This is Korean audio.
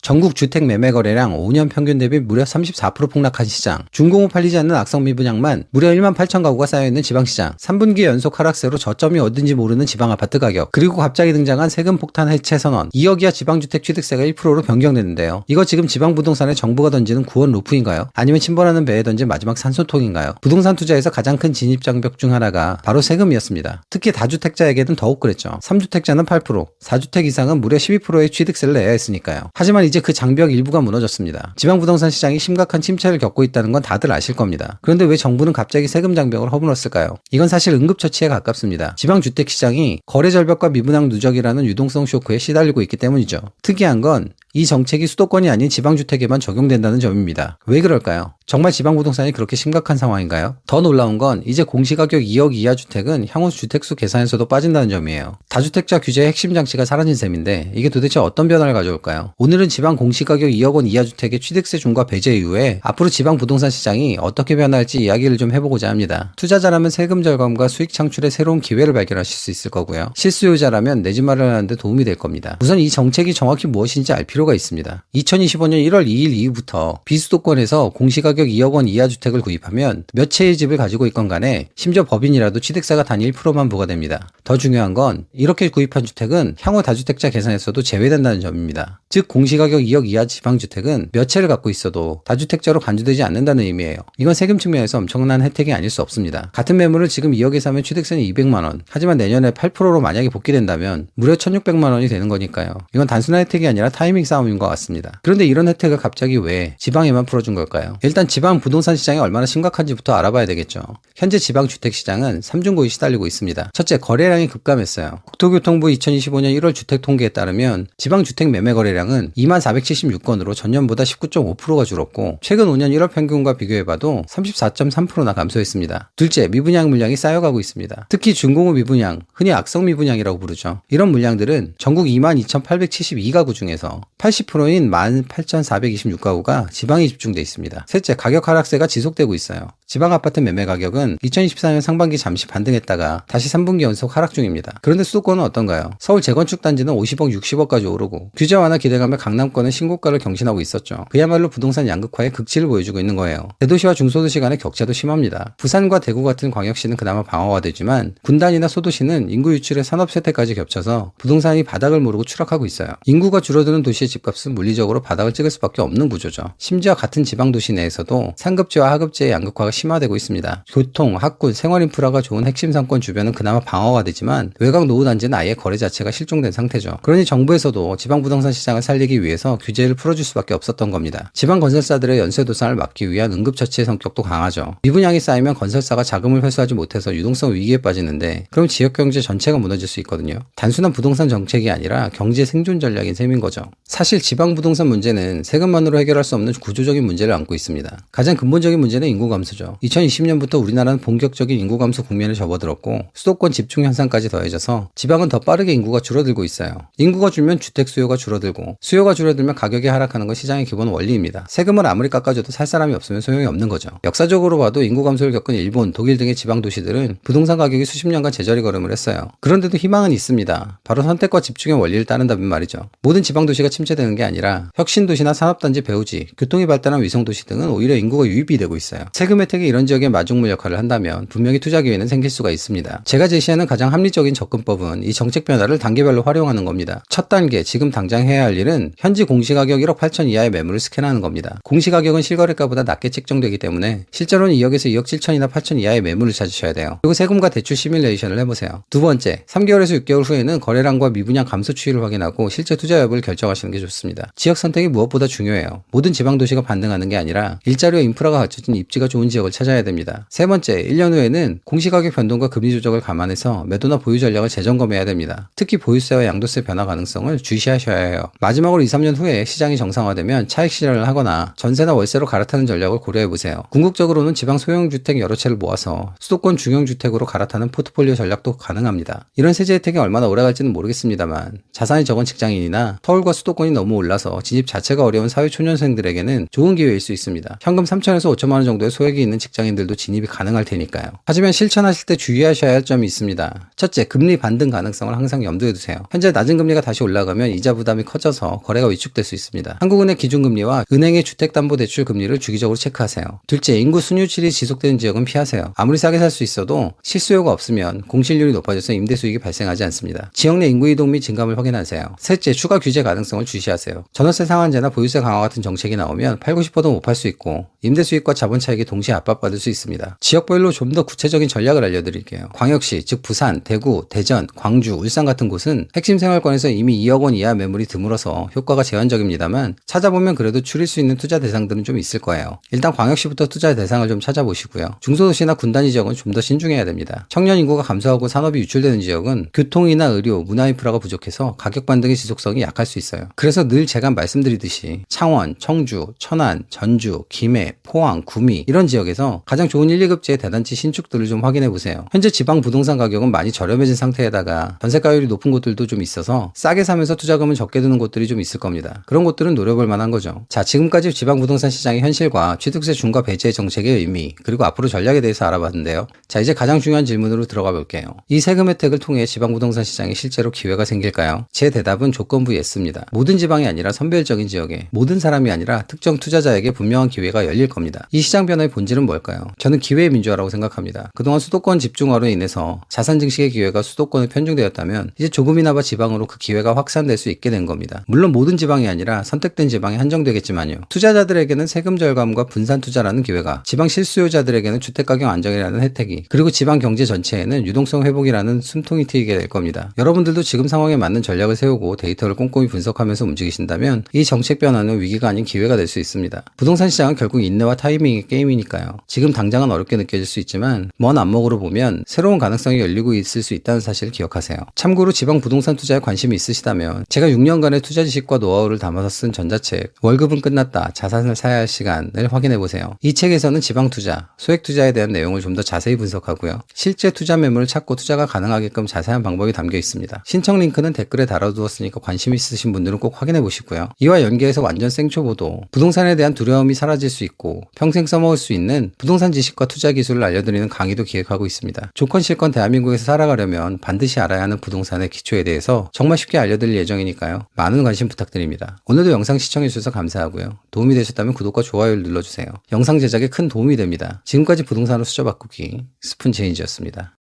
전국 주택 매매 거래량 5년 평균 대비 무려 34% 폭락한 시장, 준공후 팔리지 않는 악성 미분양만 무려 1만 8천 가구가 쌓여있는 지방시장, 3분기 연속 하락세로 저점이 어딘지 모르는 지방 아파트 가격, 그리고 갑자기 등장한 세금 폭탄 해체 선언, 2억 이하 지방주택 취득세가 1%로 변경됐는데요. 이거 지금 지방 부동산에 정부가 던지는 구원 루프인가요? 아니면 침범하는 배에 던진 마지막 산소통인가요? 부동산 투자에서 가장 큰 진입 장벽 중 하나가 바로 세금이었습니다. 특히 다주택자에게는 더욱 그랬죠. 3주택자는 8%, 4주택 이상은 무려 12%의 취득세를 내야 했으니까요. 하지만 이제 그 장벽 일부가 무너졌습니다. 지방 부동산 시장이 심각한 침체를 겪고 있다는 건 다들 아실 겁니다. 그런데 왜 정부는 갑자기 세금 장벽을 허물었을까요? 이건 사실 응급처치에 가깝습니다. 지방 주택 시장이 거래 절벽과 미분양 누적이라는 유동성 쇼크에 시달리고 있기 때문이죠. 특이한 건 이 정책이 수도권이 아닌 지방주택에만 적용된다는 점입니다. 왜 그럴까요? 정말 지방부동산이 그렇게 심각한 상황인가요? 더 놀라운 건 이제 공시가격 2억 이하 주택은 향후 주택수 계산에서도 빠진다는 점이에요. 다주택자 규제의 핵심 장치가 사라진 셈인데 이게 도대체 어떤 변화를 가져올까요? 오늘은 지방 공시가격 2억 원 이하 주택의 취득세 중과 배제 이후에 앞으로 지방 부동산 시장이 어떻게 변화할지 이야기를 좀 해보고자 합니다. 투자자라면 세금 절감과 수익 창출의 새로운 기회를 발견하실 수 있을 거고요. 실수요자라면 내 집 마련하는 데 도움이 될 겁니다. 우선 이 정책이 정확히 무엇인지 알 필요가 있습니다. 2025년 1월 2일 이후부터 비수도권에서 공시가격 2억 원 이하 주택을 구입하면 몇 채의 집을 가지고 있건 간에 심지어 법인이라도 취득세가 단 1%만 부과됩니다. 더 중요한 건 이렇게 구입한 주택은 향후 다주택자 계산에서도 제외된다는 점입니다. 즉 공시가격 2억 이하 지방주택은 몇 채를 갖고 있어도 다주택자로 간주되지 않는다는 의미예요. 이건 세금 측면에서 엄청난 혜택이 아닐 수 없습니다. 같은 매물을 지금 2억에 사면 취득세는 200만 원, 하지만 내년에 8%로 만약에 복귀된다면 무려 1,600만 원이 되는 거니까요. 이건 단순한 혜택이 아니라 타이밍 싸움인 것 같습니다. 그런데 이런 혜택을 갑자기 왜 지방에만 풀어준 걸까요? 일단 지방 부동산 시장이 얼마나 심각한지부터 알아봐야 되겠죠. 현재 지방 주택 시장은 3중고에 시달리고 있습니다. 첫째, 거래량이 급감했어요. 국토교통부 2025년 1월 주택 통계에 따르면 지방 주택 매매 거래량은 2만 476건으로 전년보다 19.5%가 줄었고 최근 5년 1월 평균과 비교해봐도 34.3%나 감소했습니다. 둘째, 미분양 물량이 쌓여가고 있습니다. 특히 준공후 미분양, 흔히 악성 미분양이라고 부르죠. 이런 물량들은 전국 22,872가구 중에서 80%인 18,426가구가 지방에 집중돼 있습니다. 셋째, 가격 하락세가 지속되고 있어요. 지방 아파트 매매 가격은 2024년 상반기 잠시 반등했다가 다시 3분기 연속 하락 중입니다. 그런데 수도권은 어떤가요? 서울 재건축 단지는 50억, 60억까지 오르고 규제 완화 기대감에 강남권은 신고가를 경신하고 있었죠. 그야말로 부동산 양극화의 극치를 보여주고 있는 거예요. 대도시와 중소도시 간의 격차도 심합니다. 부산과 대구 같은 광역시는 그나마 방어가 되지만 군단이나 소도시는 인구 유출의 산업 쇠퇴까지 겹쳐서 부동산이 바닥을 모르고 추락하고 있어요. 인구가 줄어드는 도시의 집값은 물리적으로 바닥을 찍을 수밖에 없는 구조죠. 심지어 같은 지방 도시 내에서도 상급지와 하급지의 양극화가 심화되고 있습니다. 교통, 학군, 생활 인프라가 좋은 핵심 상권 주변은 그나마 방어가 되지만 외곽 노후 단지는 아예 거래 자체가 실종된 상태죠. 그러니 정부에서도 지방 부동산 시장을 살리기 위해서 규제를 풀어줄 수밖에 없었던 겁니다. 지방 건설사들의 연쇄 도산을 막기 위한 응급처치의 성격도 강하죠. 미분양이 쌓이면 건설사가 자금을 회수하지 못해서 유동성 위기에 빠지는데 그럼 지역경제 전체가 무너질 수 있거든요. 단순한 부동산 정책이 아니라 경제 생존 전략인 셈인 거죠. 사실 지방 부동산 문제는 세금만으로 해결할 수 없는 구조적인 문제를 안고 있습니다. 가장 근본적인 문제는 인구 감소죠. 2020년부터 우리나라는 본격적인 인구 감소 국면에 접어들었고 수도권 집중 현상까지 더해져서 지방은 더 빠르게 인구가 줄어들고 있어요. 인구가 줄면 주택 수요가 줄어들고 수요가 줄어들면 가격이 하락하는 건 시장의 기본 원리입니다. 세금을 아무리 깎아줘도 살 사람이 없으면 소용이 없는 거죠. 역사적으로 봐도 인구 감소를 겪은 일본, 독일 등의 지방 도시들은 부동산 가격이 수십 년간 제자리 걸음을 했어요. 그런데도 희망은 있습니다. 바로 선택과 집중의 원리를 따른다면 말이죠. 모든 지방 도시가 침체되는 게 아니라 혁신도시나 산업단지 배후지, 교통이 발달한 위성도시 등은 오히려 인구가 유입이 되고 있어요. 세금 혜택이 이런 지역에 마중물 역할을 한다면 분명히 투자 기회는 생길 수가 있습니다. 제가 제시하는 가장 합리적인 접근법은 이 정책 변화를 단계별로 활용하는 겁니다. 첫 단계, 지금 당장 해야 할 일은 현지 공시가격 1억 8천 이하의 매물을 스캔하는 겁니다. 공시가격은 실거래가보다 낮게 책정되기 때문에 실제로는 2억에서 2억 7천이나 8천 이하의 매물을 찾으셔야 돼요. 그리고 세금과 대출 시뮬레이션을 해보세요. 두 번째, 3개월에서 6개월 후에는 거래량과 미분양 감소 추이를 확인하고 실제 투자 여부를 결정하시는 게 좋습니다. 지역 선택이 무엇보다 중요해요. 모든 지방 도시가 반등하는 게 아니라 일자리와 인프라가 갖춰진 입지가 좋은 지역을 찾아야 됩니다. 세 번째, 1년 후에는 공시가격 변동과 금리 조정을 감안해서 매도나 보유 전략을 재점검해야 됩니다. 특히 보유세와 양도세 변화 가능성을 주시하셔야 해요. 마지막으로 2, 3년 후에 시장이 정상화되면 차익 실현을 하거나 전세나 월세로 갈아타는 전략을 고려해보세요. 궁극적으로는 지방 소형주택 여러 채를 모아서 수도권 중형주택으로 갈아타는 포트폴리오 전략도 가능합니다. 이런 세제 혜택이 얼마나 오래 갈지는 모르겠습니다만 자산이 적은 직장인이나 서울과 수도권이 수도권이 너무 올라서 진입 자체가 어려운 사회초년생들에게는 좋은 기회일 수 있습니다. 현금 3천에서 5천만 원 정도의 소액이 있는 직장인들도 진입이 가능할 테니까요. 하지만 실천하실 때 주의하셔야 할 점이 있습니다. 첫째, 금리 반등 가능성을 항상 염두에 두세요. 현재 낮은 금리가 다시 올라가면 이자 부담이 커져서 거래가 위축될 수 있습니다. 한국은행 기준금리와 은행의 주택담보대출 금리를 주기적으로 체크하세요. 둘째, 인구 순유출이 지속되는 지역은 피하세요. 아무리 싸게 살 수 있어도 실수요가 없으면 공실률이 높아져서 임대 수익이 발생하지 않습니다. 지역 내 인구 이동 및 증감을 확인하세요. 셋째, 추가 규제 가능성을 주시하세요. 전월세 상한제나 보유세 강화 같은 정책이 나오면 팔고 싶어도 못 팔 수 있고 임대 수익과 자본 차익이 동시에 압박받을 수 있습니다. 지역별로 좀 더 구체적인 전략을 알려드릴게요. 광역시, 즉 부산, 대구, 대전, 광주, 울산 같은 곳은 핵심 생활권에서 이미 2억 원 이하 매물이 드물어서 효과가 제한적입니다만 찾아보면 그래도 추릴 수 있는 투자 대상들은 좀 있을 거예요. 일단 광역시부터 투자 대상을 좀 찾아보시고요. 중소도시나 군단위 지역은 좀 더 신중해야 됩니다. 청년 인구가 감소하고 산업이 유출되는 지역은 교통이나 의료, 문화 인프라가 부족해서 가격 반등의 지속성이 약할 수 있어요. 그래서 늘 제가 말씀드리듯이 창원, 청주, 천안, 전주, 김해, 포항, 구미 이런 지역에서 가장 좋은 1, 2급지의 대단지 신축들을 좀 확인해 보세요. 현재 지방 부동산 가격은 많이 저렴해진 상태에다가 전세가율이 높은 곳들도 좀 있어서 싸게 사면서 투자금은 적게 드는 곳들이 좀 있을 겁니다. 그런 곳들은 노려볼 만한 거죠. 자, 지금까지 지방 부동산 시장의 현실과 취득세 중과 배제 정책의 의미 그리고 앞으로 전략에 대해서 알아봤는데요. 자, 이제 가장 중요한 질문으로 들어가 볼게요. 이 세금 혜택을 통해 지방 부동산 시장에 실제로 기회가 생길까요? 제 대답은 조건부 예스입니다. 모든 지방이 아니라 선별적인 지역에 모든 사람이 아니라 특정 투자자에게 분명한 기회가 열릴 겁니다. 이 시장 변화의 본질은 뭘까요? 저는 기회의 민주화라고 생각합니다. 그동안 수도권 집중화로 인해서 자산 증식의 기회가 수도권에 편중되었다면 이제 조금이나마 지방으로 그 기회가 확산될 수 있게 된 겁니다. 물론 모든 지방이 아니라 선택된 지방에 한정되겠지만요. 투자자들에게는 세금 절감과 분산 투자라는 기회가, 지방 실수요자들에게는 주택가격 안정이라는 혜택이, 그리고 지방 경제 전체에는 유동성 회복이라는 숨통이 트이게 될 겁니다. 여러분들도 지금 상황에 맞는 전략을 세우고 데이터를 꼼꼼히 분석하면서 움직이신다면 이 정책 변화는 위기가 아닌 기회가 될 수 있습니다. 부동산 시장은 결국 인내와 타이밍의 게임이니까요. 지금 당장은 어렵게 느껴질 수 있지만 먼 안목으로 보면 새로운 가능성이 열리고 있을 수 있다는 사실을 기억하세요. 참고로 지방 부동산 투자에 관심이 있으시다면 제가 6년간의 투자 지식과 노하우를 담아서 쓴 전자책 월급은 끝났다, 자산을 사야 할 시간을 확인해보세요. 이 책에서는 지방 투자, 소액 투자에 대한 내용을 좀 더 자세히 분석하고요. 실제 투자 매물을 찾고 투자가 가능하게끔 자세한 방법이 담겨 있습니다. 신청 링크는 댓글에 달아두었으니까 관심 있으신 분들은 꼭 확인해보시고요. 이와 연계해서 완전 생초보도 부동산에 대한 두려움이 사라질 수 있고 평생 써먹을 수 있는 부동산 지식과 투자 기술을 알려드리는 강의도 기획하고 있습니다. 조건 실건 대한민국에서 살아가려면 반드시 알아야 하는 부동산의 기초에 대해서 정말 쉽게 알려드릴 예정이니까요. 많은 관심 부탁드립니다. 오늘도 영상 시청해주셔서 감사하고요. 도움이 되셨다면 구독과 좋아요를 눌러주세요. 영상 제작에 큰 도움이 됩니다. 지금까지 부동산으로 수저 바꾸기 스푼체인지였습니다.